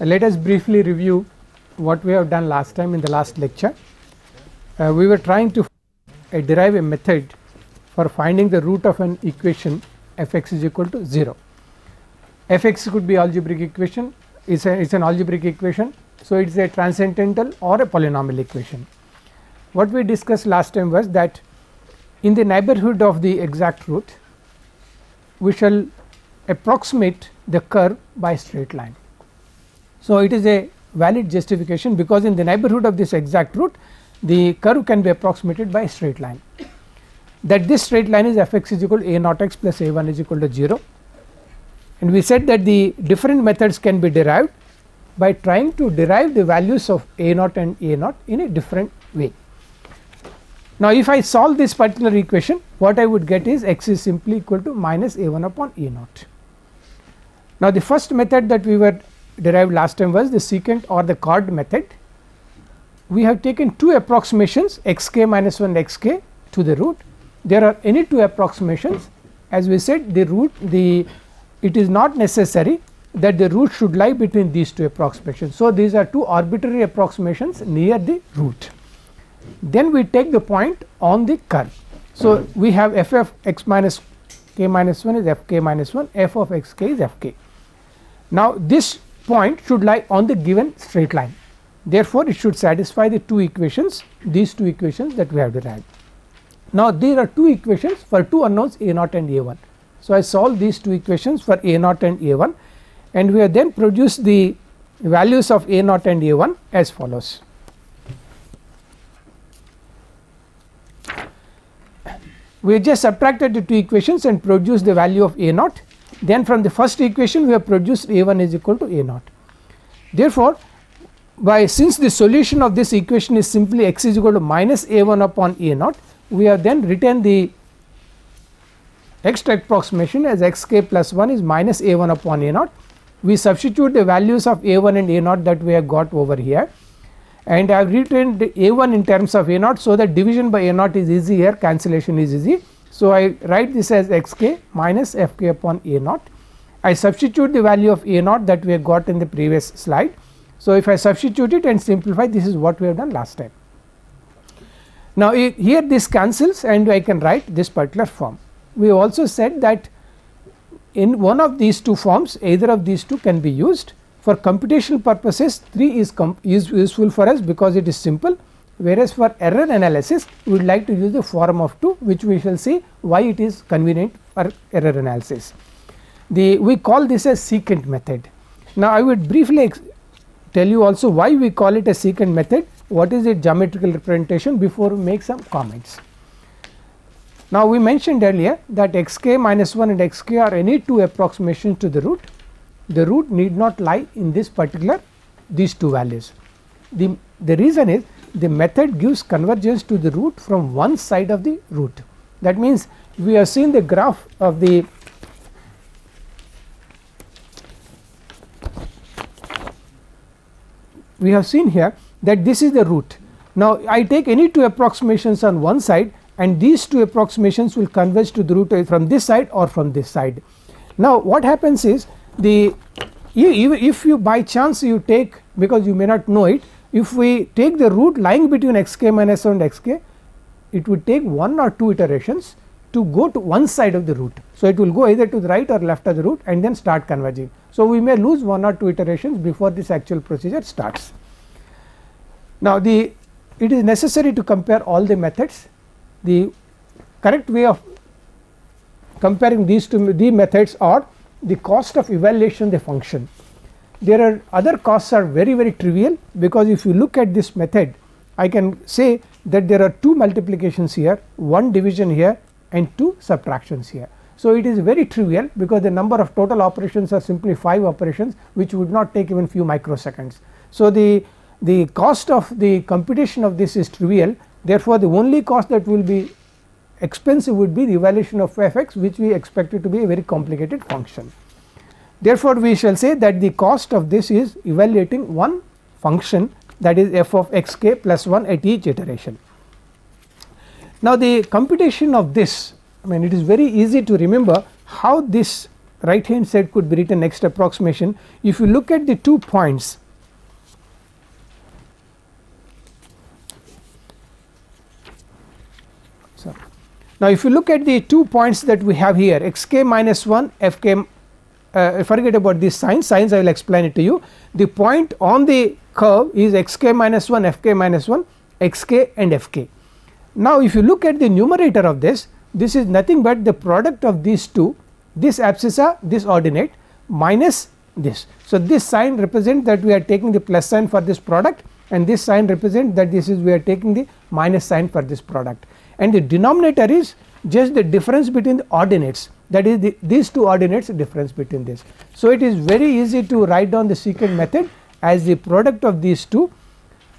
Let us briefly review what we have done last time in the last lecture. We were trying to derive a method for finding the root of an equation f x is equal to 0. F x could be algebraic equation, it's an algebraic equation, so it is a transcendental or a polynomial equation. What we discussed last time was that in the neighborhood of the exact root we shall approximate the curve by straight line. So, it is a valid justification because in the neighborhood of this exact root the curve can be approximated by a straight line, that this straight line is f x is equal to a naught x plus a 1 is equal to 0, and we said that the different methods can be derived by trying to derive the values of a naught and a naught in a different way. Now, if I solve this particular equation, what I would get is x is simply equal to minus a 1 upon a naught. Now, the first method that we were derived last time was the secant or the chord method. We have taken two approximations x k minus 1 x k to the root. There are any two approximations, as we said the root it is not necessary that the root should lie between these two approximations. So, these are two arbitrary approximations near the root. Then we take the point on the curve. So, we have f of x minus k minus 1 is f k minus 1, f of x k is f k. Now, this point should lie on the given straight line, therefore, it should satisfy the two equations, these two equations that we have derived. Now, there are two equations for two unknowns a naught and a 1. So, I solve these two equations for a naught and a 1, and we have then produced the values of a naught and a 1 as follows. We have just subtracted the two equations and produced the value of a naught. Then from the first equation we have produced a 1 is equal to a naught. Therefore, since the solution of this equation is simply x is equal to minus a 1 upon a naught, we have then written the extra approximation as x k plus 1 is minus a 1 upon a naught. We substitute the values of a 1 and a naught that we have got over here, and I have written the a 1 in terms of a naught, so that division by a naught is easy here, cancellation is easy. So, I write this as x k minus f k upon a naught. I substitute the value of a naught that we have got in the previous slide. So, if I substitute it and simplify, this is what we have done last time. Now, here this cancels and I can write this particular form. We have also said that in one of these two forms, either of these two can be used. For computational purposes 3 is useful for us because it is simple, whereas for error analysis we would like to use the form of 2, which we shall see why it is convenient for error analysis. We call this a secant method. Now, I would briefly tell you also why we call it a secant method, what is its geometrical representation before we make some comments. Now, we mentioned earlier that x k minus 1 and x k are any two approximations to the root. The root need not lie in this particular these two values. The reason is the method gives convergence to the root from one side of the root. That means, we have seen the graph of the we have seen here that this is the root. Now, I take any two approximations on one side and these two approximations will converge to the root from this side or from this side. Now, what happens is if you by chance you take, because you may not know it, if we take the root lying between x k minus 1 and x k, it would take 1 or 2 iterations to go to one side of the root. So, it will go either to the right or left of the root and then start converging. So, we may lose 1 or 2 iterations before this actual procedure starts. Now, it is necessary to compare all the methods. The correct way of comparing these two methods are the cost of evaluation of the function. There are other costs are very trivial, because if you look at this method, I can say that there are 2 multiplications here, 1 division here and 2 subtractions here. So, it is very trivial because the number of total operations are simply 5 operations, which would not take even few microseconds. So, the cost of the computation of this is trivial, therefore, the only cost that will be expensive would be the evaluation of f x, which we expect it to be a very complicated function. Therefore, we shall say that the cost of this is evaluating one function, that is f of x k plus 1 at each iteration. Now, the computation of this, I mean, it is very easy to remember how this right hand side could be written next approximation. If you look at the 2 points, so now if you look at the 2 points that we have here, xk minus 1 fk, forget about these signs I will explain it to you. The point on the curve is xk minus 1 fk minus 1 xk and fk. Now if you look at the numerator of this is nothing but the product of these two, this abscissa, this ordinate minus this. So this sign represents that we are taking the plus sign for this product, and this sign represents that this is we are taking the minus sign for this product, and the denominator is just the difference between the ordinates, that is these two ordinates difference between this. So it is very easy to write down the secant method as the product of these two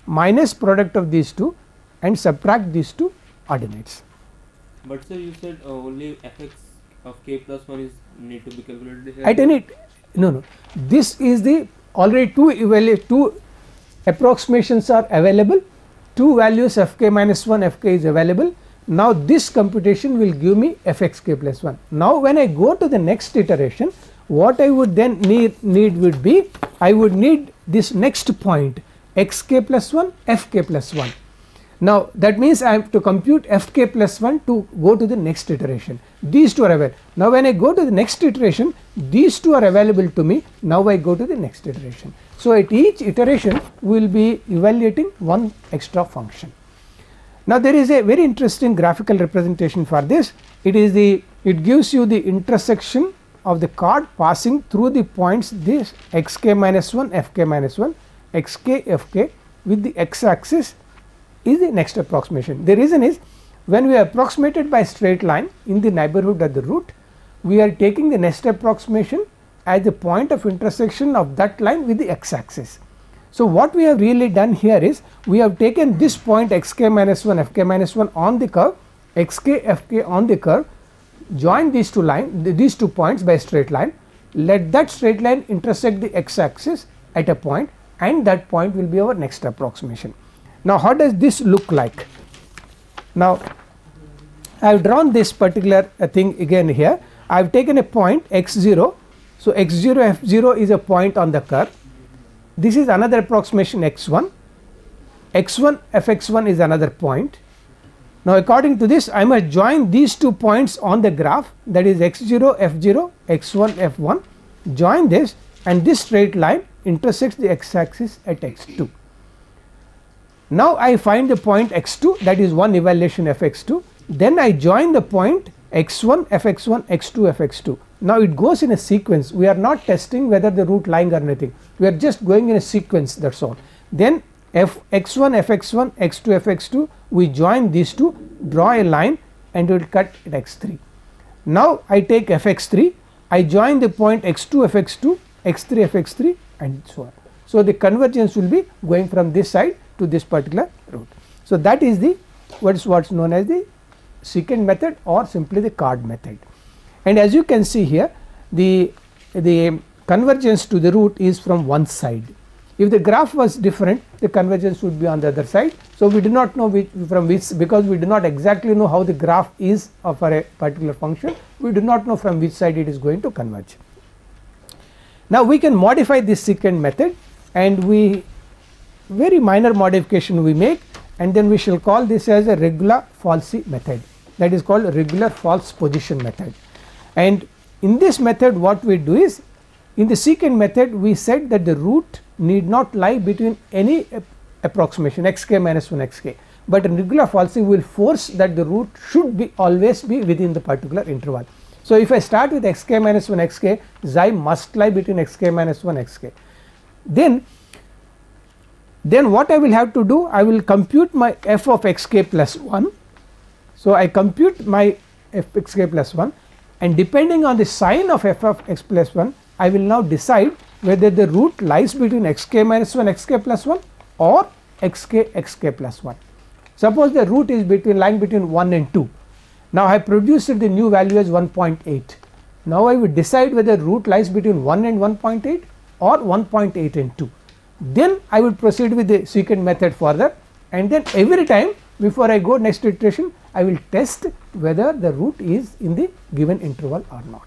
minus product of these two and subtract these two ordinates. But sir, you said only fx of k plus 1 is need to be calculated here. At any no, this is the already two approximations are available, 2 values fk minus 1 fk is available. Now this computation will give me fxk plus 1. Now when I go to the next iteration, what I would then need would be, I would need this next point xk plus 1 fk plus 1. Now that means I have to compute fk plus 1 to go to the next iteration. These two are available. Now when I go to the next iteration, these two are available to me. Now I go to the next iteration. So at each iteration we will be evaluating one extra function. Now there is a very interesting graphical representation for this. It gives you the intersection of the chord passing through the points this xk minus 1 fk minus 1 xk fk with the x axis is the next approximation. The reason is, when we are approximated by straight line in the neighborhood of the root, we are taking the next approximation as the point of intersection of that line with the x axis. So what we have really done here is, we have taken this point xk minus 1 fk minus 1 on the curve, xk fk on the curve, join these two points by straight line, let that straight line intersect the x axis at a point, and that point will be our next approximation. Now how does this look like? Now I have drawn this particular thing again here. I have taken a point x0. So x0 f0 is a point on the curve. This is another approximation x1. x1 fx1 is another point. Now according to this, I must join these 2 points on the graph, that is x0 f0 x1 f1, join this, and this straight line intersects the x axis at x2. Now I find the point x2, that is one evaluation fx2, then I join the point x1 fx1 x2 fx2. Now it goes in a sequence, we are not testing whether the root lying or anything, we are just going in a sequence, that is all. Then x1 fx1 x2 fx2, we join these two, draw a line, and it will cut at x3. Now I take fx3, I join the point x2 fx2 x3 fx3 and so on. So the convergence will be going from this side to this particular root. So that is the what's known as the secant method, or simply the chord method. And as you can see here, the convergence to the root is from one side. If the graph was different, the convergence would be on the other side. So we do not know from which, because we do not exactly know how the graph is for a particular function, we do not know from which side it is going to converge. Now we can modify this secant method, and very minor modification we make, and then we shall call this as a regular falsi method, that is called regular false position method. And in this method what we do is, in the secant method we said that the root need not lie between any approximation xk minus 1 xk, but in regular falsi we will force that the root should always be within the particular interval. So if I start with xk minus 1 xk, xi must lie between xk minus 1 xk. Then what I will have to do, I will compute my f of xk plus 1. So I compute my f xk plus 1, and depending on the sign of f of x plus 1, I will now decide whether the root lies between xk minus 1 xk plus 1 or xk plus 1. Suppose the root is lying between 1 and 2. Now I have produced the new value as 1.8. Now I will decide whether root lies between 1 and 1.8 or 1.8 and 2. Then I will proceed with the secant method further, and then every time before I go next iteration, I will test whether the root is in the given interval or not.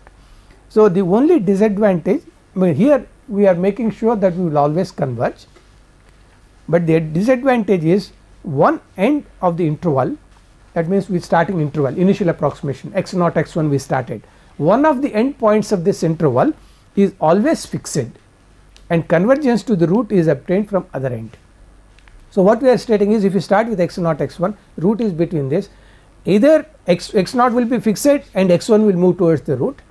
So, the only disadvantage, I mean here we are making sure that we will always converge, but the disadvantage is one end of the interval, that means we starting interval initial approximation x naught x 1 we started, one of the end points of this interval is always fixed and convergence to the root is obtained from other end. So, what we are stating is if you start with x naught x 1, root is between this, either x naught will be fixed and x 1 will move towards the root,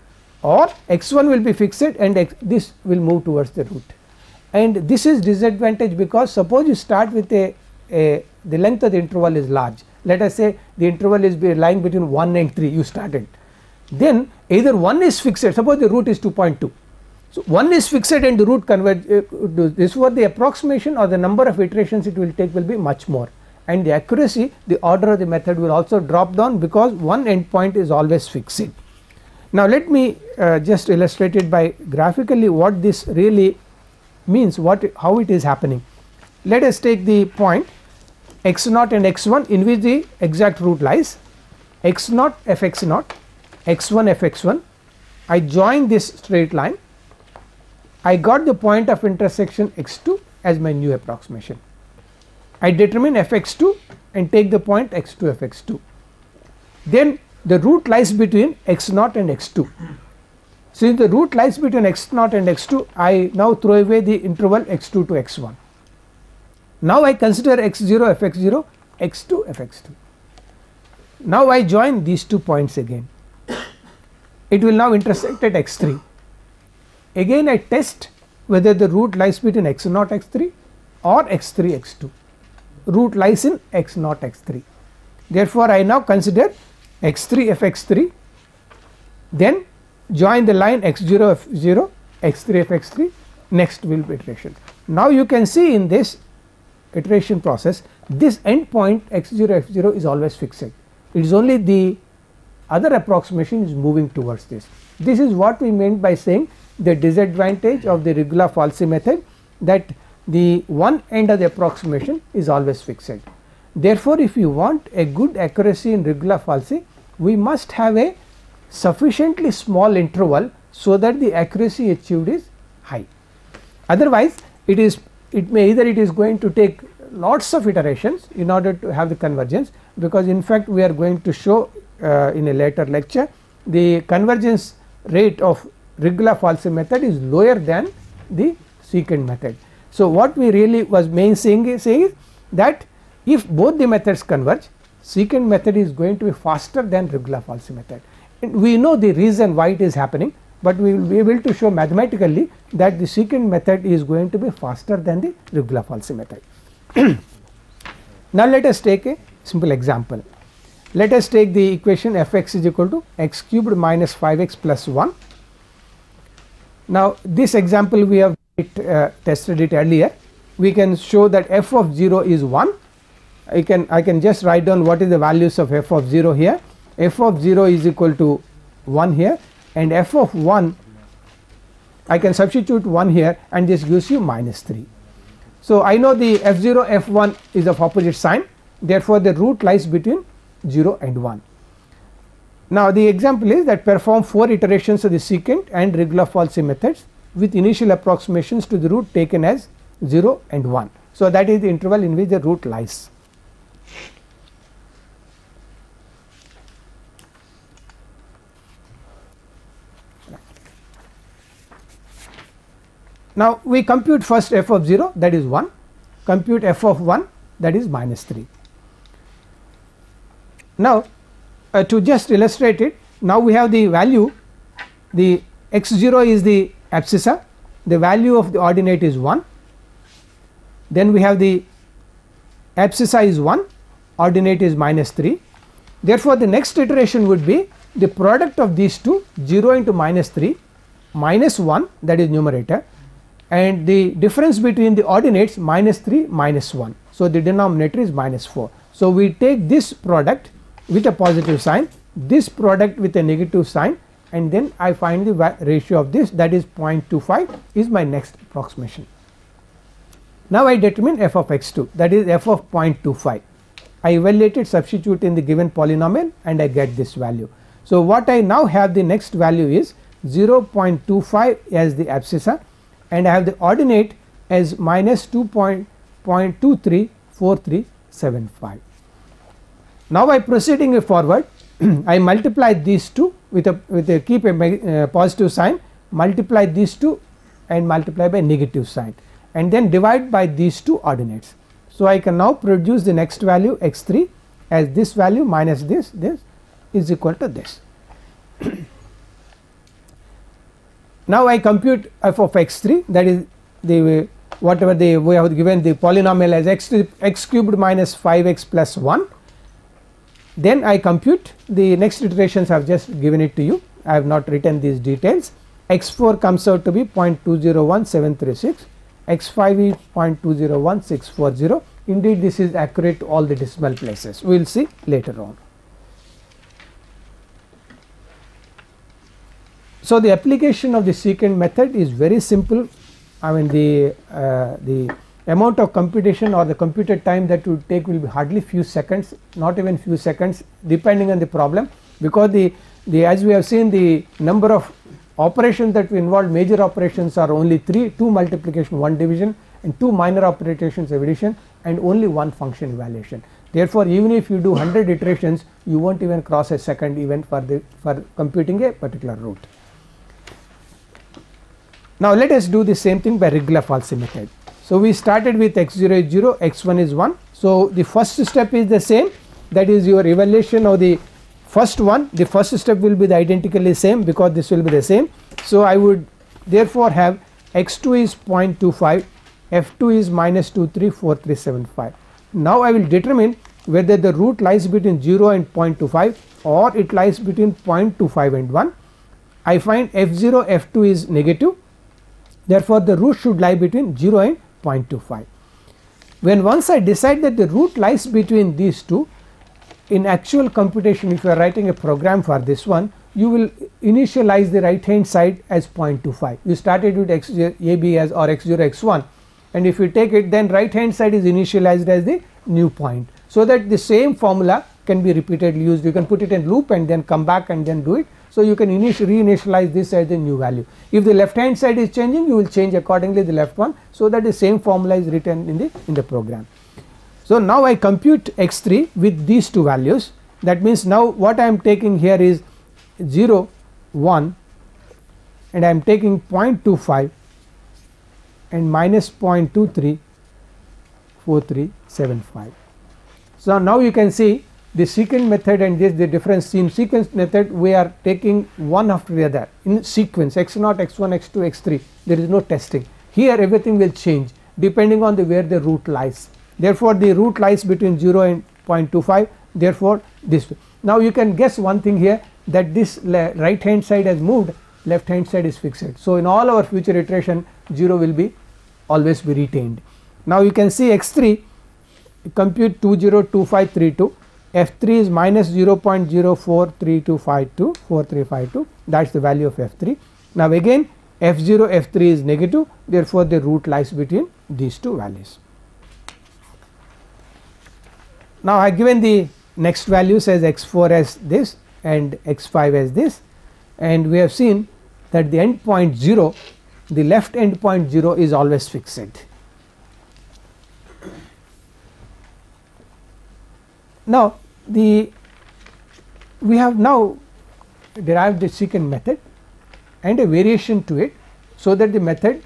or x 1 will be fixed and this will move towards the root. And this is disadvantage because suppose you start with the length of the interval is large, let us say the interval is lying between 1 and 3 you started, then either 1 is fixed, suppose the root is 2.2. So, 1 is fixed and the root converge, this was the approximation or the number of iterations it will take will be much more, and the accuracy, the order of the method will also drop down because one endpoint is always fixed. Now, let me just illustrate it by graphically what this really means, how it is happening. Let us take the point x naught and x 1 in which the exact root lies, x naught f x naught, x 1 f x 1, I join this straight line, I got the point of intersection x 2 as my new approximation. I determine f x 2 and take the point x 2 f x 2. Then the root lies between x naught and x 2. Since the root lies between x naught and x 2, I now throw away the interval x 2 to x 1. Now I consider x 0 f x 0, x 2 f x 2. Now I join these 2 points again. It will now intersect at x 3. Again I test whether the root lies between x naught x 3 or x 3 x 2. Root lies in x naught x 3. Therefore, I now consider x 3 f x 3, then join the line x 0 f 0, x 3 f x 3, next will be iteration. Now, you can see in this iteration process this end point x 0 f 0 is always fixed, it is only the other approximation is moving towards this. This is what we meant by saying the disadvantage of the Regula-Falsi method, that the one end of the approximation is always fixed. Therefore, if you want a good accuracy in Regula-Falsi, we must have a sufficiently small interval so that the accuracy achieved is high. Otherwise, it is going to take lots of iterations in order to have the convergence, because in fact we are going to show in a later lecture the convergence rate of Regula-Falsi method is lower than the secant method. So, what we really was saying is that if both the methods converge, secant method is going to be faster than Regula-Falsi method, and we know the reason why it is happening, but we will be able to show mathematically that the secant method is going to be faster than the Regula-Falsi method. Now, let us take a simple example. Let us take the equation f x is equal to x cubed minus 5x plus 1. Now, this example we have tested it earlier. We can show that f of 0 is 1. I can just write down what is the values of f of 0 here. F of 0 is equal to 1 here, and f of 1 I can substitute 1 here, and this gives you minus 3. So, I know the f 0 f 1 is of opposite sign, therefore, the root lies between 0 and 1. Now, the example is that perform 4 iterations of the secant and Regula-Falsi methods with initial approximations to the root taken as 0 and 1. So, that is the interval in which the root lies. Now, we compute first f of 0, that is 1, compute f of 1, that is minus 3. Now, to just illustrate it, now we have the value, the x 0 is the abscissa, the value of the ordinate is 1, then we have the abscissa is 1, ordinate is minus 3. Therefore, the next iteration would be the product of these two, 0 into minus 3 minus 1, that is numerator, and the difference between the ordinates minus 3 minus 1. So, the denominator is minus 4. So, we take this product with a positive sign, this product with a negative sign, and then I find the ratio of this, that is 0.25 is my next approximation. Now, I determine f of x 2, that is f of 0.25. I evaluate it, substitute in the given polynomial, and I get this value. So, what I now have, the next value is 0.25 as the abscissa and I have the ordinate as minus 2.234375. Now by proceeding forward I multiply these two with a keep a positive sign, multiply these two and multiply by negative sign and then divide by these two ordinates. So I can now produce the next value x3 as this value minus this is equal to this. Now I compute f of x3, that is the whatever we have given the polynomial as x cubed minus 5x plus 1. Then I compute the next iterations, I have just given it to you, I have not written these details. X4 comes out to be 0.201736, x5 is 0.201640. Indeed this is accurate to all the decimal places, we will see later on. So the application of the secant method is very simple. I mean the amount of computation or the computed time that would take will be hardly few seconds, not even few seconds depending on the problem, because the as we have seen the number of operations that we involve, major operations are only 3, 2 multiplication, 1 division and 2 minor operations of addition and only 1 function evaluation. Therefore even if you do 100 iterations you won't even cross a second even for computing a particular root. Now let us do the same thing by Rigler-Falsey method. So we started with x0 is 0, x1 is 1. So the first step is the same, that is your evaluation of the first one, the first step will be the identically same because this will be the same. So I would therefore have x2 is 0.25, f2 is minus 234375. Now I will determine whether the root lies between 0 and 0.25 or it lies between 0.25 and 1. I find f0 f2 is negative, therefore the root should lie between 0 and 0.25. When once I decide that the root lies between these two, in actual computation if you are writing a program for this one, you will initialize the right hand side as 0.25. You started with x0 AB as or x0 x1 and if you take it then right hand side is initialized as the new point, so that the same formula can be repeatedly used. You can put it in loop and then come back and then do it. So you can reinitialize this as the new value. If the left hand side is changing, you will change accordingly the left one, so that the same formula is written in the program. So now I compute x3 with these two values. That means now what I am taking here is 0, 1 and I am taking 0.25 and minus 0.234375. So now you can see the secant method and this the difference. In sequence method we are taking one after the other in sequence, x0, x1, x2, x3, there is no testing. Here everything will change depending on where the root lies. Therefore the root lies between 0 and 0.25, therefore this way. Now you can guess one thing here, that this right hand side has moved, left hand side is fixed. So in all our future iteration 0 will be always be retained. Now you can see x3 compute 202532, f3 is minus 0.043252, that is the value of f3. Now again f0 f3 is negative, therefore the root lies between these two values. Now I given the next values as x4 as this and x5 as this, and we have seen that the end point 0, the left end point 0 is always fixed. Now we have now derived the secant method and a variation to it, so that the method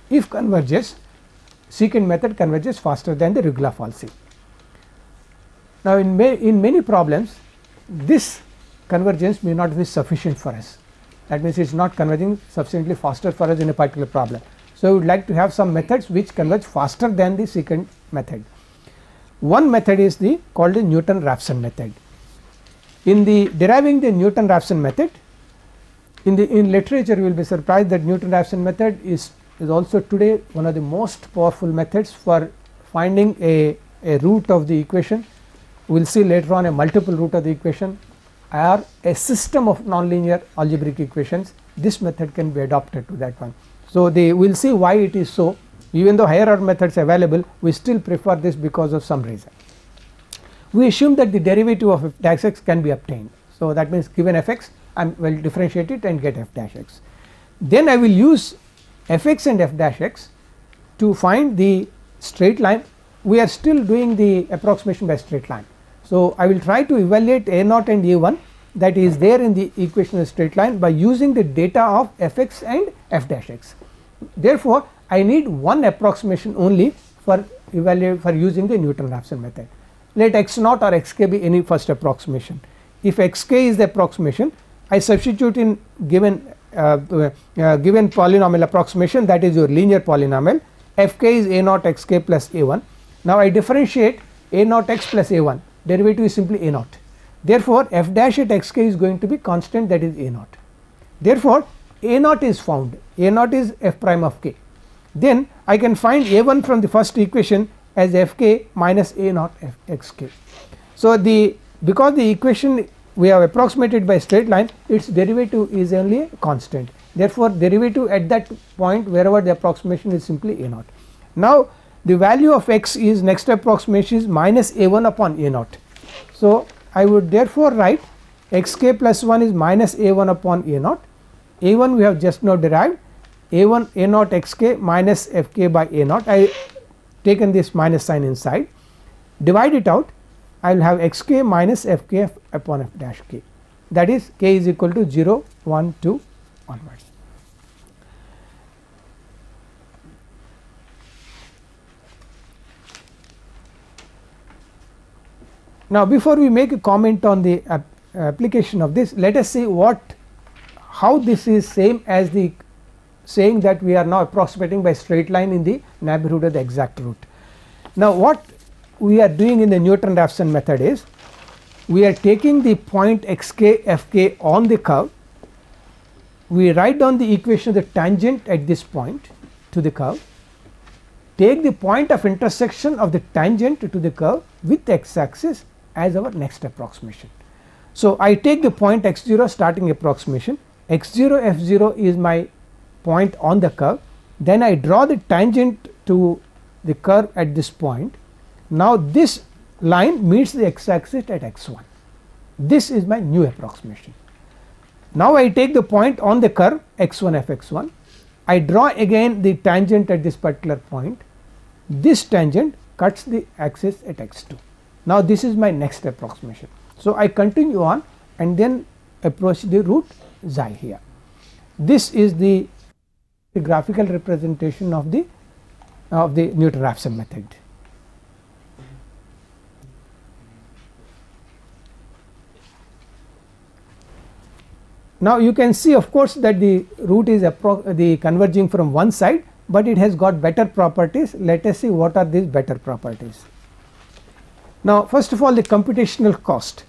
if converges, secant method converges faster than the Rigler-Falsey. Now in many problems this convergence may not be sufficient for us, that means it is not converging sufficiently faster for us in a particular problem. So we would like to have some methods which converge faster than the secant method. One method is called the Newton-Raphson method. In the deriving the Newton-Raphson method, in literature you will be surprised that Newton-Raphson method is also today one of the most powerful methods for finding a root of the equation. We will see later on a multiple root of the equation or a system of nonlinear algebraic equations. This method can be adopted to that one. So we will see why it is so. Even though higher order methods available, we still prefer this because of some reason. We assume that the derivative of f dash x can be obtained. So that means given fx, and will differentiate it and get f dash x. Then I will use f x and f dash x to find the straight line. We are still doing the approximation by straight line. So, I will try to evaluate a naught and a 1 that is there in the equation of straight line by using the data of f x and f dash x. Therefore, I need one approximation only for using the Newton-Raphson method. Let x naught or x k be any first approximation. If x k is the approximation, I substitute in given polynomial approximation, that is your linear polynomial. F k is a naught x k plus a 1. Now, I differentiate a naught x plus a 1, derivative is simply a naught. Therefore, f dash at x k is going to be constant, that is a naught. Therefore, a naught is found, a naught is f prime of k. Then I can find a 1 from the first equation as f k minus a naught f x k. So, because the equation we have approximated by straight line, its derivative is only a constant. Therefore, derivative at that point wherever the approximation is simply a naught. Now, the value of x is next approximation is minus a 1 upon a naught. So, I would therefore write x k plus 1 is minus a 1 upon a naught. A 1 we have just now derived, a 1 a naught x k minus f k by a naught. I taken this minus sign inside, divide it out, I will have x k minus f k upon f dash k, that is k is equal to 0, 1, 2 onwards. Now, before we make a comment on the application of this, let us see how this is same as the saying that we are now approximating by straight line in the neighborhood of the exact root. Now, what we are doing in the Newton-Raphson method is we are taking the point x k f k on the curve, we write down the equation of the tangent at this point to the curve, take the point of intersection of the tangent to the curve with x axis as our next approximation. So, I take the point x 0 starting approximation, x 0 f 0 is my point on the curve, then I draw the tangent to the curve at this point. Now, this line meets the x axis at x 1, this is my new approximation. Now, I take the point on the curve x 1 f x 1, I draw again the tangent at this particular point, this tangent cuts the axis at x 2. Now, this is my next approximation. So, I continue on and then approach the root xi here. This is the graphical representation of the Newton-Raphson method. Now, you can see of course that the root is converging from one side, but it has got better properties. Let us see what are these better properties. Now, first of all, the computational cost.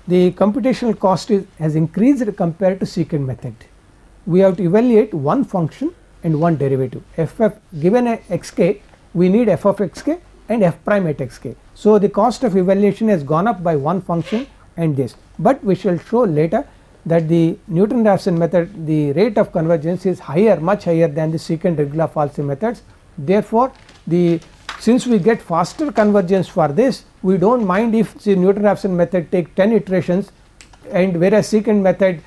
The computational cost has increased compared to secant method. We have to evaluate one function and one derivative. Given a x k, we need f of x k and f prime at x k. So, the cost of evaluation has gone up by one function and this, but we shall show later that the Newton-Raphson method, the rate of convergence is higher, much higher than the secant Regla-Falsy methods. Therefore, since we get faster convergence for this, we do not mind if the Newton-Raphson method take 10 iterations, and whereas secant method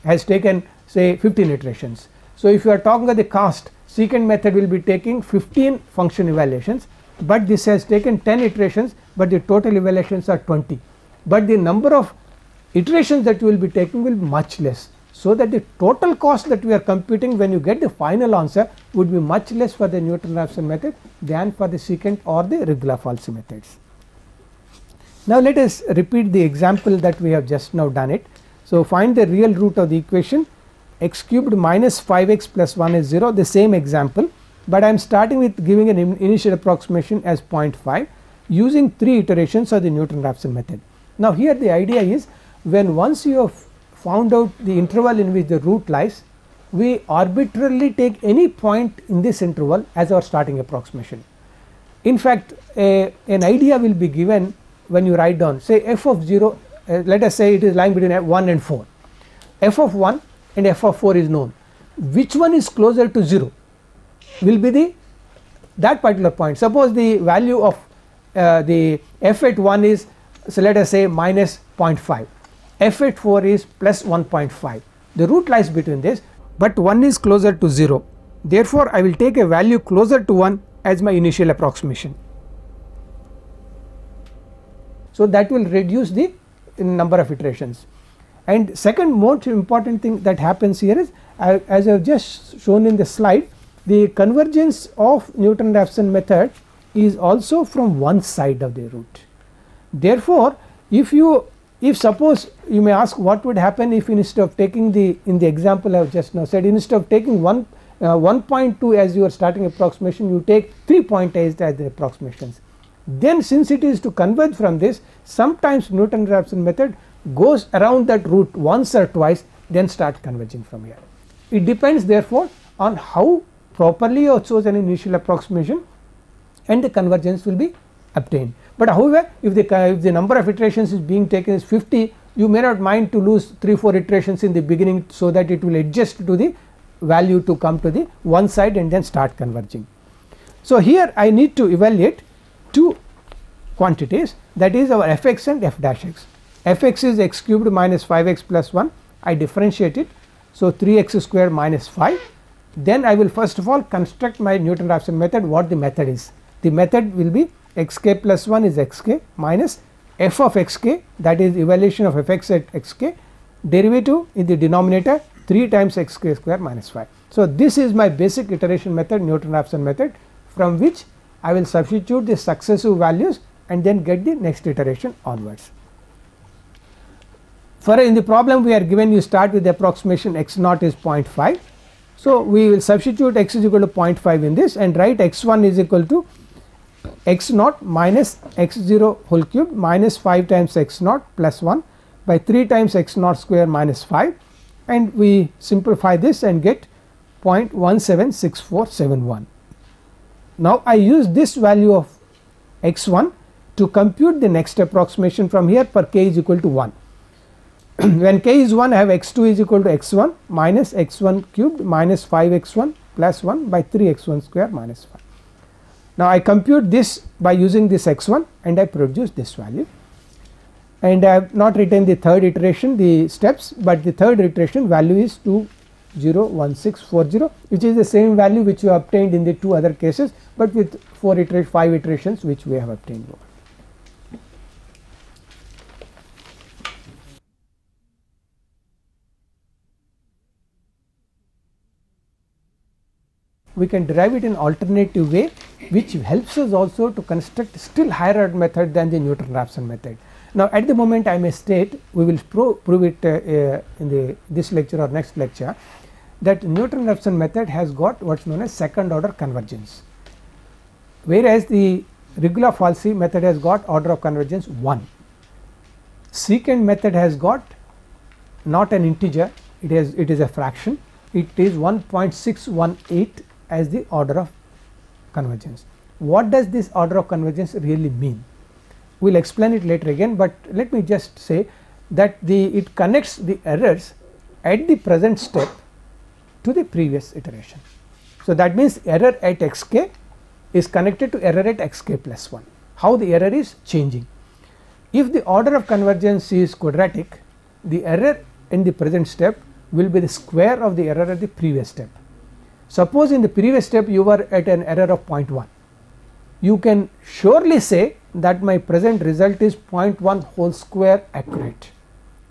has taken say 15 iterations. So, if you are talking about the cost, secant method will be taking 15 function evaluations, but this has taken 10 iterations, but the total evaluations are 20, but the number of iterations that you will be taking will be much less. So, that the total cost that we are computing when you get the final answer would be much less for the Newton-Raphson method than for the secant or the Regla-Falsy methods. Now, let us repeat the example that we have just now done it. So, find the real root of the equation x cubed minus 5x plus 1 is 0, the same example, but I am starting with giving an initial approximation as 0.5 using 3 iterations of the Newton-Raphson method. Now, here the idea is once you have found out the interval in which the root lies, we arbitrarily take any point in this interval as our starting approximation. In fact, an idea will be given when you write down say f of 0, let us say it is lying between 1 and 4, f of 1 and f of 4 is known. Which one is closer to 0 will be that particular point. Suppose the value of the f at 1 is, so let us say minus 0.5, f at 4 is plus 1.5. The root lies between this, but 1 is closer to 0. Therefore, I will take a value closer to 1 as my initial approximation. So, that will reduce the number of iterations. And second most important thing that happens here is, as I have just shown in the slide, the convergence of Newton-Raphson method is also from one side of the root. Therefore, if suppose you may ask what would happen if instead of taking in the example I have just now said, instead of taking 1.2 as your starting approximation, you take 3.8 as the approximations. Then since it is to converge from this, sometimes Newton-Raphson method goes around that root once or twice, then start converging from here. It depends therefore on how properly you chose an initial approximation, and the convergence will be obtained. But however, if the number of iterations is being taken is 50, you may not mind to lose 3-4 iterations in the beginning, so that it will adjust to the value to come to the one side and then start converging. So, here I need to evaluate two quantities, that is our f(x) and f dash x. f(x) is x cubed minus 5x plus 1, I differentiate it. So, 3x square minus 5. Then I will first of all construct my Newton-Raphson method, what the method is. The method will be xk plus 1 is xk minus f of xk, that is evaluation of fx at xk, derivative in the denominator 3 times xk square minus 5. So, this is my basic iteration method, Newton-Raphson method, from which I will substitute the successive values and then get the next iteration onwards. For in the problem we are given, you start with the approximation x naught is 0.5. So, we will substitute x is equal to 0.5 in this and write x1 is equal to x naught minus x0 whole cube minus 5 times x naught plus 1 by 3 times x naught square minus 5, and we simplify this and get 0.176471. Now, I use this value of x1 to compute the next approximation from here for k is equal to 1. When k is 1, I have x2 is equal to x1 minus x1 cubed minus 5x1 plus 1 by 3x1 square minus 5. Now, I compute this by using this x1 and I produce this value, and I have not written the third iteration, the steps, but the third iteration value is 201640, which is the same value which you obtained in the two other cases, but with 5 iterations which we have obtained over. We can derive it in alternative way, which helps us also to construct still higher order method than the Newton-Raphson method. Now, at the moment I may state, we will prove it in this lecture or next lecture, that Newton-Raphson method has got what is known as second order convergence, whereas the Regula-Falsy method has got order of convergence 1. Secant method has got not an integer, it is a fraction, it is 1.618 as the order of convergence. What does this order of convergence really mean? We will explain it later again, but let me just say that it connects the errors at the present step to the previous iteration. So, that means error at xk is connected to error at xk plus 1, how the error is changing. If the order of convergence is quadratic, the error in the present step will be the square of the error at the previous step. Suppose in the previous step you were at an error of 0.1, you can surely say that my present result is 0.1 whole square accurate,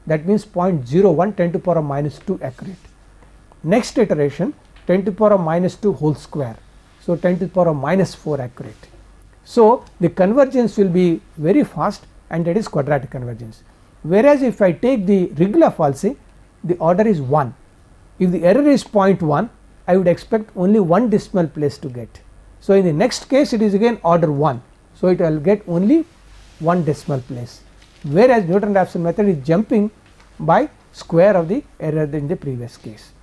that means 0.01 10 to the power of minus 2 accurate. Next iteration 10 to the power of minus 2 whole square, so 10 to the power of minus 4 accurate. So, the convergence will be very fast and that is quadratic convergence, whereas if I take the Regula-Falsy, the order is 1. If the error is 0.1, I would expect only one decimal place to get. So, in the next case it is again order 1, so it will get only one decimal place, whereas Newton-Raphson method is jumping by square of the error in the previous case,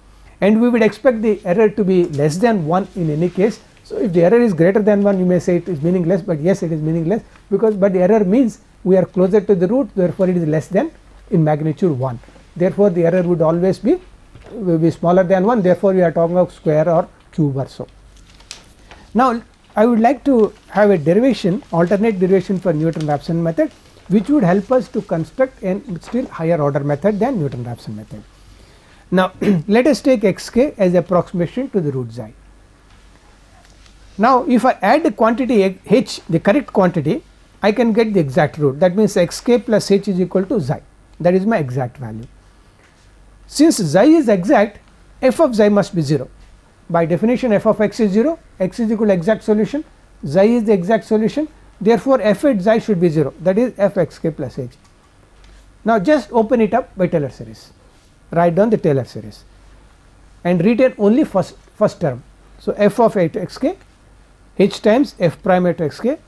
and we would expect the error to be less than 1 in any case. So, if the error is greater than 1, you may say it is meaningless, but yes, it is meaningless, because but the error means we are closer to the root, therefore it is less than in magnitude 1, therefore the error would always be smaller than 1, therefore we are talking of square or cube or so. Now, I would like to have a derivation, alternate derivation for Newton-Raphson method, which would help us to construct a still higher order method than Newton-Raphson method. Now let us take xk as approximation to the root xi. Now if I add the quantity h, the correct quantity, I can get the exact root, that means xk plus h is equal to xi, that is my exact value. Since xi is exact, f of xi must be 0. By definition f of x is 0, x is equal to exact solution, xi is the exact solution, therefore f at xi should be 0, that is f xk plus h. Now just open it up by Taylor series, write down the Taylor series and retain only first term. So f of xk, h times f prime at xk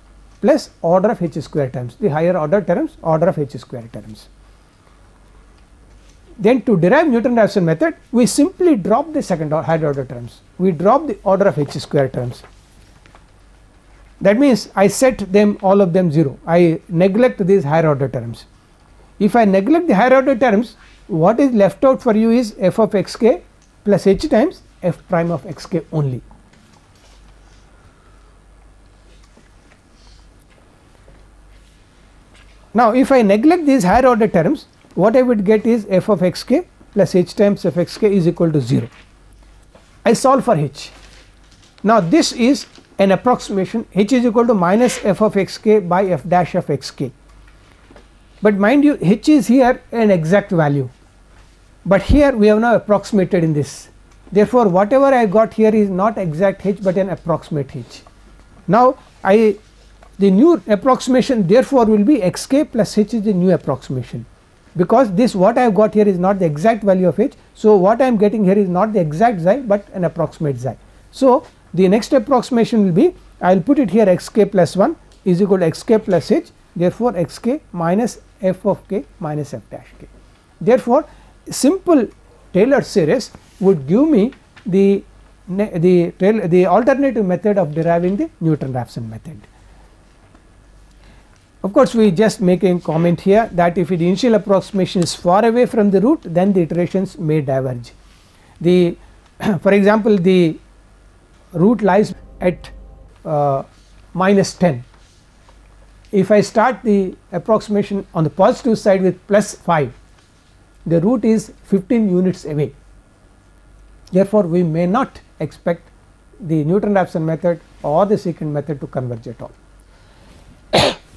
plus order of h square terms, the higher order terms, order of h square terms. Then to derive Newton-Raphson method, we simply drop the second or higher order terms, we drop the order of h square terms. That means I set them all of them 0, I neglect these higher order terms. If I neglect the higher order terms, what is left out for you is f of xk plus h times f prime of xk only. Now if I neglect these higher order terms, what I would get is f of xk plus h times f xk is equal to 0. I solve for h. Now this is an approximation, h is equal to minus f of xk by f dash of xk, but mind you h is here an exact value, but here we have now approximated in this, therefore whatever I got here is not exact h but an approximate h. Now the new approximation therefore will be xk plus h is the new approximation, because this what I have got here is not the exact value of h. So what I am getting here is not the exact xi but an approximate xi. So the next approximation will be, I will put it here, xk plus 1 is equal to xk plus h, therefore xk minus f of k minus f dash k. Therefore simple Taylor series would give me the alternative method of deriving the Newton-Raphson method. Of course we just make a comment here that if the initial approximation is far away from the root, then the iterations may diverge. For example, the root lies at minus 10. If I start the approximation on the positive side with plus 5, the root is 15 units away. Therefore we may not expect the Newton-Raphson method or the secant method to converge at all.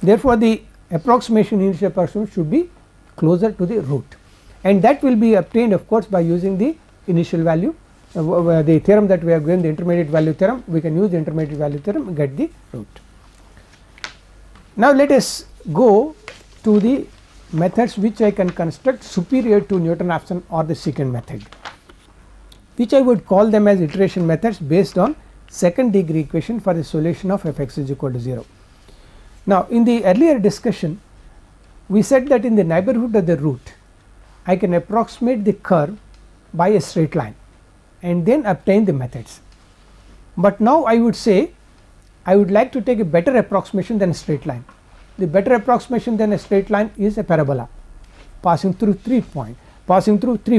Therefore the approximation, initial approximation should be closer to the root, and that will be obtained of course by using the initial value, the theorem that we have given, the intermediate value theorem. We can use the intermediate value theorem and get the root. Now let us go to the methods which I can construct superior to Newton-Raphson or the secant method, which I would call them as iteration methods based on second degree equation for the solution of f x is equal to 0. Now in the earlier discussion we said that in the neighborhood of the root I can approximate the curve by a straight line and then obtain the methods, but now I would say I would like to take a better approximation than a straight line. The better approximation than a straight line is a parabola passing through 3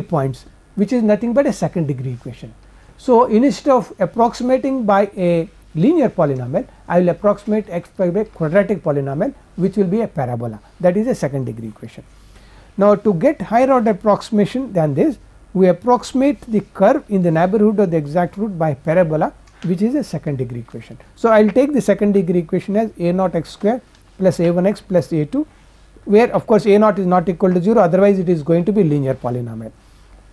points, which is nothing but a second degree equation. So instead of approximating by a linear polynomial, I will approximate x by a quadratic polynomial which will be a parabola, that is a second degree equation. Now to get higher order approximation than this, we approximate the curve in the neighborhood of the exact root by parabola, which is a second degree equation. So I will take the second degree equation as a naught x square plus a1x plus a2, where of course a naught is not equal to 0, otherwise it is going to be linear polynomial,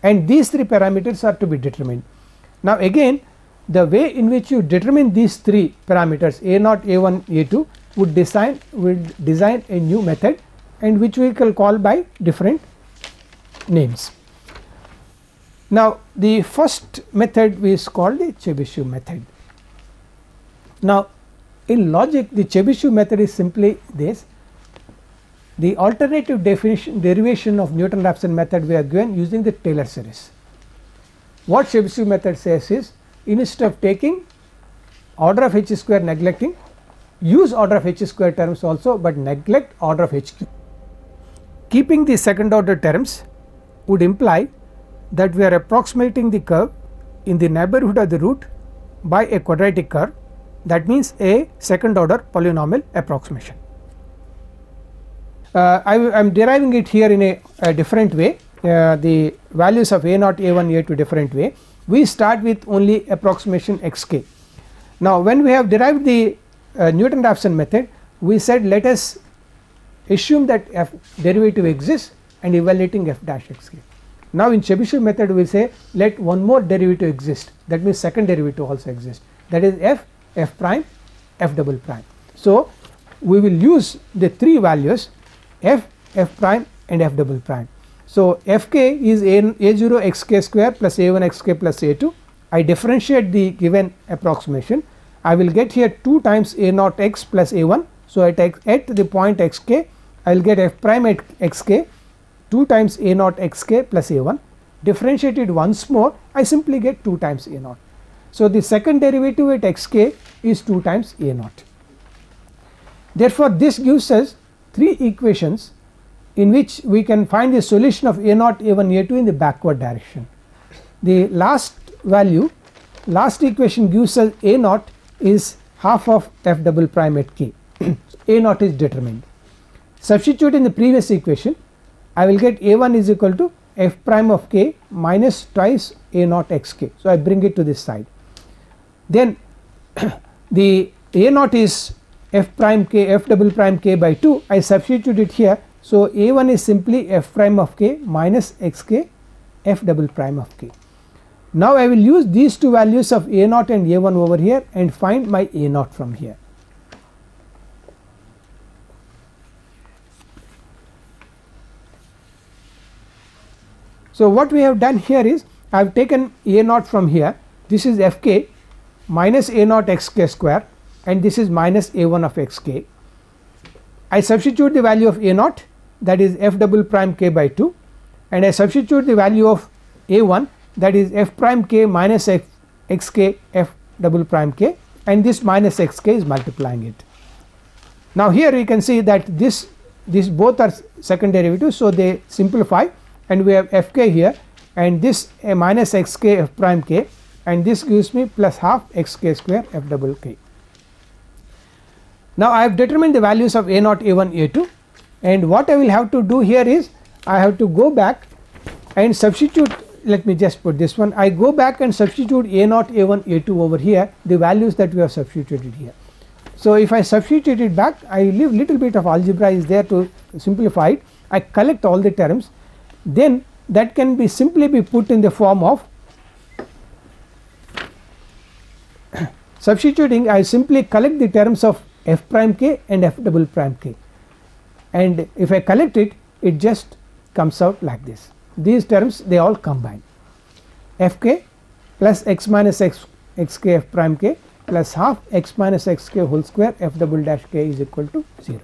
and these 3 parameters are to be determined. Now again the way in which you determine these 3 parameters a naught, a1, a2 would design a new method, and which we can call by different names. Now the first method is called the Chebyshev method. Now in logic the Chebyshev method is simply this: the alternative derivation of Newton-Raphson method we are given using the Taylor series. What Chebyshev method says is, instead of taking order of h square neglecting, use order of h square terms also but neglect order of h cube. Keeping the second order terms would imply that we are approximating the curve in the neighborhood of the root by a quadratic curve, that means a second order polynomial approximation. I am deriving it here in a different way, the values of a0, a1, a2 different way. We start with only approximation xk. Now when we have derived the Newton-Raphson method, we said let us assume that f derivative exists and evaluating f dash xk. Now in Chebyshev method we say let one more derivative exist, that means second derivative also exists, that is f, f prime, f double prime. So we will use the three values f, f prime and f double prime. So fk is a0 xk square plus a1 xk plus a2. I differentiate the given approximation. I will get here 2 times a0 x plus a1. So at the point xk I will get f prime at xk 2 times a0 xk plus a1. Differentiated once more, I simply get 2 times a0. So the second derivative at xk is 2 times a0. Therefore this gives us 3 equations in which we can find the solution of a0, a1, a2 in the backward direction. The last value, last equation gives us a0 is half of f double prime at k. a0 is determined. Substitute in the previous equation, I will get a1 is equal to f prime of k minus twice a0 xk. So I bring it to this side. Then the a0 is f prime k, f double prime k by 2. I substitute it here. So a1 is simply f prime of k minus xk f double prime of k. Now I will use these two values of a0 and a1 over here and find my a0 from here. So what we have done here is I have taken a0 from here, this is fk minus a0 xk square and this is minus a1 of xk. I substitute the value of a0, that is f double prime k by 2, and I substitute the value of a1, that is f prime k minus xk f double prime k, and this minus xk is multiplying it. Now here you can see that this both are second derivatives, so they simplify and we have fk here and this a minus xk f prime k, and this gives me plus half xk square f double k. Now I have determined the values of a0, a1, a2, and what I will have to do here is I have to go back and substitute. Let me just put this one, I go back and substitute a0, a1, a2 over here, the values that we have substituted here. So if I substitute it back, I leave little bit of algebra is there to simplify it. I collect all the terms, then that can be simply be put in the form of substituting. I simply collect the terms of f prime k and f double prime k, and if I collect it, it just comes out like this. These terms they all combine, fk plus x minus xk f prime k plus half x minus xk whole square f double dash k is equal to 0.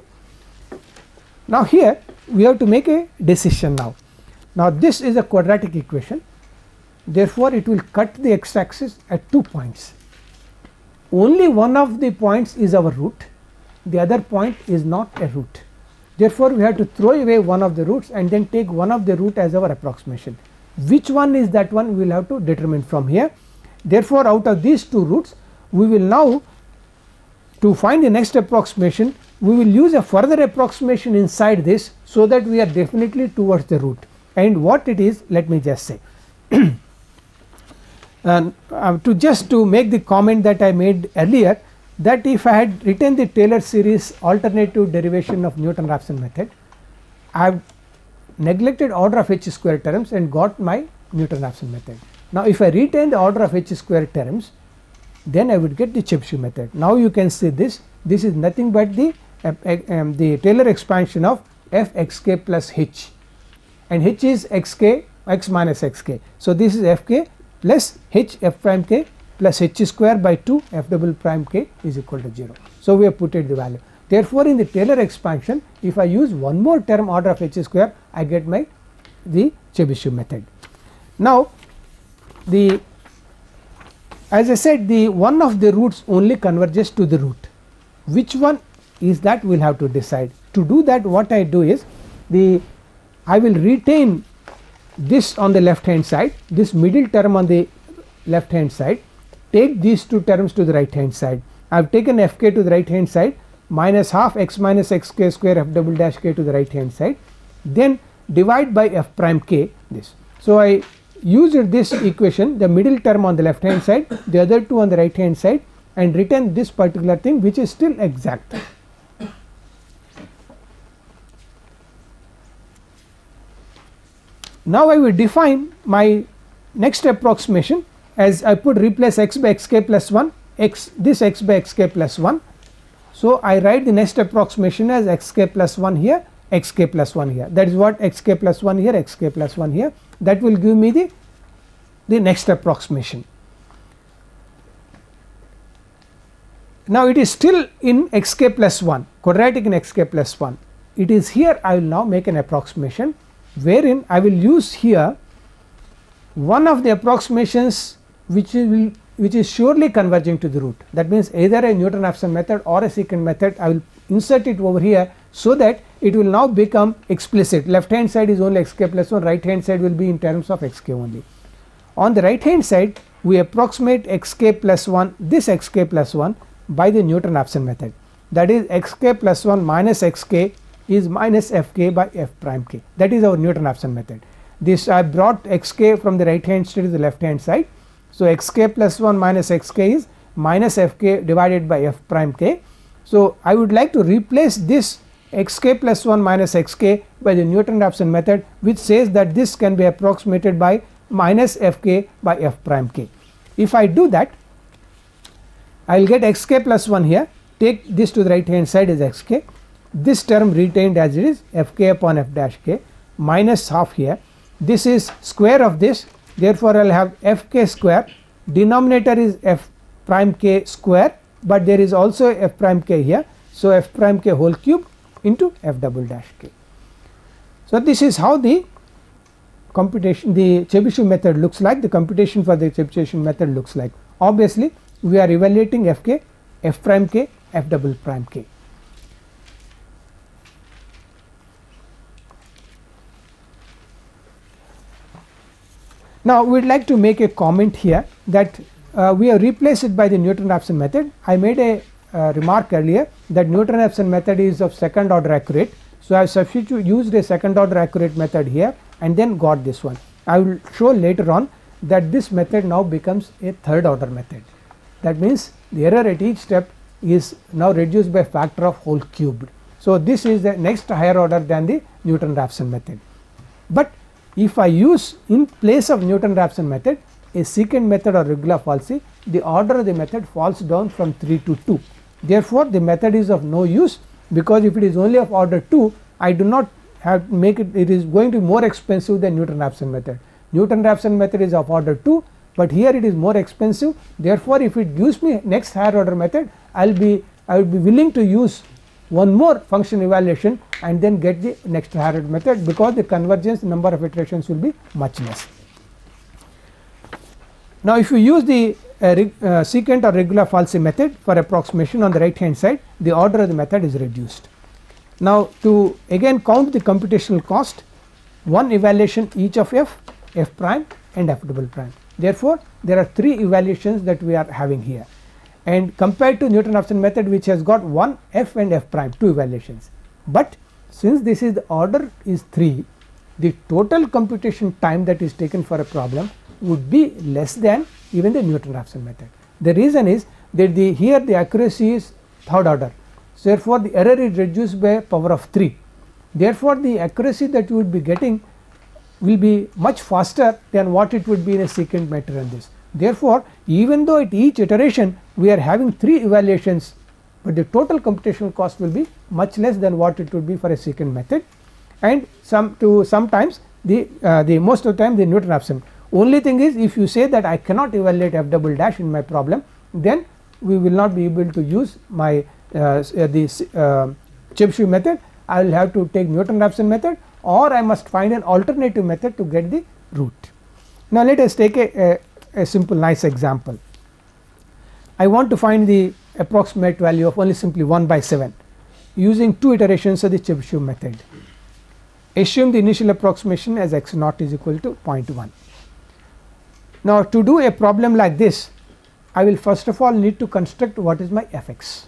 Now here we have to make a decision now. Now this is a quadratic equation, therefore it will cut the x axis at 2 points. Only one of the points is our root, the other point is not a root. Therefore we have to throw away one of the roots and then take one of the root as our approximation. Which one is that one, we will have to determine from here. Therefore out of these two roots, we will now, to find the next approximation, we will use a further approximation inside this, so that we are definitely towards the root. And what it is, let me just say. To make the comment that I made earlier, that if I had written the Taylor series alternative derivation of Newton-Raphson method, I have neglected order of h square terms and got my Newton-Raphson method. Now if I retain the order of h square terms, then I would get the Chebyshev method. Now you can see this is nothing but the Taylor expansion of f xk plus h, and h is xk x minus xk. So this is fk plus h f prime k plus h square by 2 f double prime k is equal to 0. So we have put it the value. Therefore in the Taylor expansion, if I use one more term order of h square, I get the Chebyshev method. Now as I said, the one of the roots only converges to the root. Which one is that, we will have to decide. To do that, what I do is I will retain this on the left hand side, this middle term on the left hand side, take these two terms to the right hand side. I have taken fk to the right hand side, minus half x minus x k square f double dash k to the right hand side, then divide by f prime k this. So, I used this equation, the middle term on the left hand side, the other two on the right hand side, and written this particular thing which is still exact. Now, I will define my next approximation as I put replace x by x k plus 1 x this x by x k plus 1. So, I write the next approximation as x k plus 1 here, x k plus 1 here, that is what x k plus 1 here, x k plus 1 here, that will give me the next approximation. Now, it is still in x k plus 1, quadratic in x k plus 1. It is here I will now make an approximation wherein I will use here one of the approximations which is surely converging to the root. That means either a Newton-Raphson method or a secant method, I will insert it over here so that it will now become explicit. Left hand side is only x k plus 1, right hand side will be in terms of x k only. On the right hand side we approximate x k plus 1, this x k plus 1 by the Newton-Raphson method, that is x k plus 1 minus x k is minus f k by f prime k, that is our Newton-Raphson method. This I brought x k from the right hand side to the left hand side. So, x k plus 1 minus x k is minus f k divided by f prime k. So, I would like to replace this x k plus 1 minus x k by the Newton-Raphson method, which says that this can be approximated by minus f k by f prime k. If I do that, I will get x k plus 1 here, take this to the right hand side as x k, this term retained as it is f k upon f dash k minus half here, this is square of this, therefore, I will have f k square, denominator is f prime k square, but there is also f prime k here. So, f prime k whole cube into f double dash k. So, this is how the computation, the Chebyshev method looks like, the computation for the Chebyshev method looks like. Obviously, we are evaluating f k, f prime k, f double prime k. Now, we would like to make a comment here that we have replaced it by the Newton-Raphson method. I made a remark earlier that Newton-Raphson method is of second order accurate. So, I have used a second order accurate method here and then got this one. I will show later on that this method now becomes a third order method. That means, the error at each step is now reduced by factor of whole cubed. So, this is the next higher order than the Newton-Raphson method. But if I use in place of Newton-Raphson method a secant method or Regula-Falsy, the order of the method falls down from 3 to 2. Therefore, the method is of no use, because if it is only of order 2, I do not have to make it, it is going to be more expensive than Newton-Raphson method. Newton-Raphson method is of order 2, but here it is more expensive. Therefore, if it gives me next higher order method, I will be willing to use one more function evaluation and then get the next higher order method, because the convergence number of iterations will be much less. Now, if you use the secant or Regula-Falsy method for approximation on the right hand side, the order of the method is reduced. Now, to again count the computational cost, one evaluation each of f, f prime and f double prime. Therefore, there are 3 evaluations that we are having here, and compared to Newton-Raphson method, which has got 1 f and f prime, 2 evaluations. But since this is the order is 3, the total computation time that is taken for a problem would be less than even the Newton-Raphson method. The reason is that here the accuracy is third order. So, therefore, the error is reduced by power of 3. Therefore, the accuracy that you would be getting will be much faster than what it would be in a secant method on this. Therefore, even though at each iteration we are having 3 evaluations, but the total computational cost will be much less than what it would be for a secant method, and sometimes the most of the time the Newton-Raphson. Only thing is, if you say that I cannot evaluate f double dash in my problem, then we will not be able to use my Chebyshev method. I will have to take Newton-Raphson method, or I must find an alternative method to get the root. Now, let us take a simple nice example. I want to find the approximate value of only simply 1 by 7 using 2 iterations of the Chebyshev method. Assume the initial approximation as x naught is equal to 0.1. Now, to do a problem like this, I will first of all need to construct what is my f(x),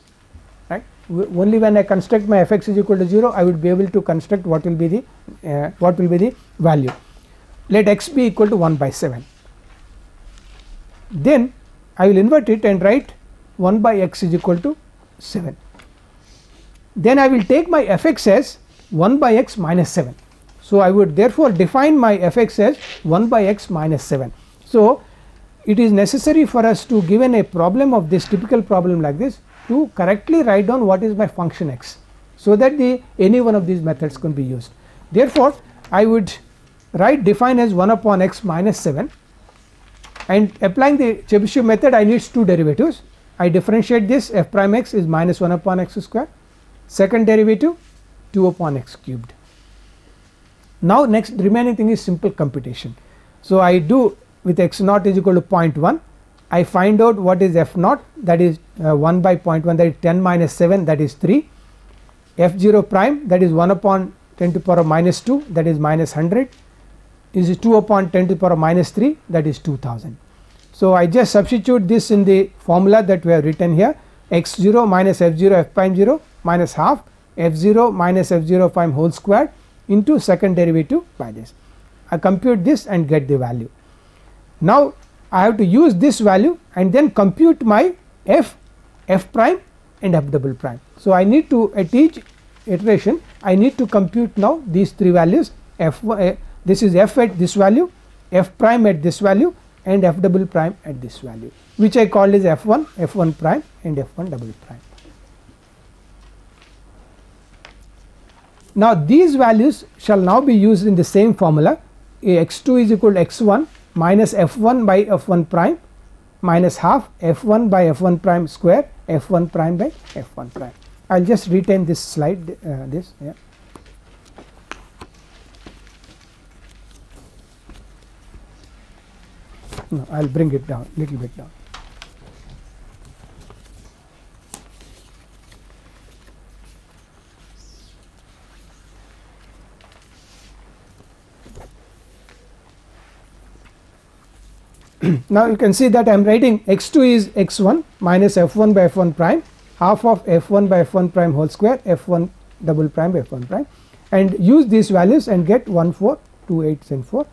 right. only when I construct my fx is equal to 0 I would be able to construct what will be the value. Let x be equal to 1 by 7, then I will invert it and write 1 by x is equal to 7. Then I will take my fx as 1 by x minus 7. So, I would therefore define my fx as 1 by x minus 7. So, it is necessary for us to, given a problem of this typical problem like this, to correctly write down what is my function x, so that any one of these methods can be used. Therefore, I would write define as 1 upon x minus 7, and applying the Chebyshev method I need two derivatives. I differentiate this, f prime x is minus 1 upon x square, second derivative 2 upon x cubed. Now next remaining thing is simple computation. So, I do with x naught is equal to 0.1, I find out what is f naught, that is 1 by 0.1, that is 10 minus 7, that is 3, f0 prime, that is 1 upon 10 to the power of minus 2, that is minus 100, is 2 upon 10 to the power of minus 3, that is 2000. So, I just substitute this in the formula that we have written here, x0 minus f0 f prime 0 minus half f0 minus f0 prime whole square into second derivative by this. I compute this and get the value. Now, I have to use this value and then compute my f prime and f double prime. So, I need to, at each iteration I need to compute now these three values, this is f at this value, f prime at this value, and f double prime at this value, which I call as f1, f1 prime and f1 double prime. Now, these values shall now be used in the same formula, x2 is equal to x1 minus f1 by f1 prime minus half f1 by f1 prime square f1 prime by f1 prime. I will just retain this slide, this, yeah. No, I will bring it down, little bit down. Now, you can see that I am writing x2 is x1 minus f1 by f1 prime, half of f1 by f1 prime whole square f1 double prime by f1 prime, and use these values and get 1 4 2 8 and 4,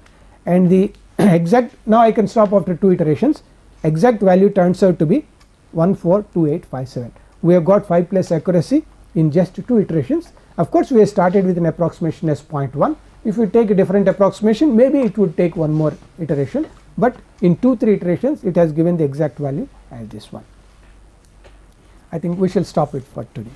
and the exact, now I can stop after 2 iterations, exact value turns out to be 1 4 2 8 5 7. We have got 5 plus accuracy in just 2 iterations. Of course, we have started with an approximation as 0.1. If you take a different approximation, maybe it would take one more iteration, but in 2-3 iterations it has given the exact value as this one. I think we shall stop it for today.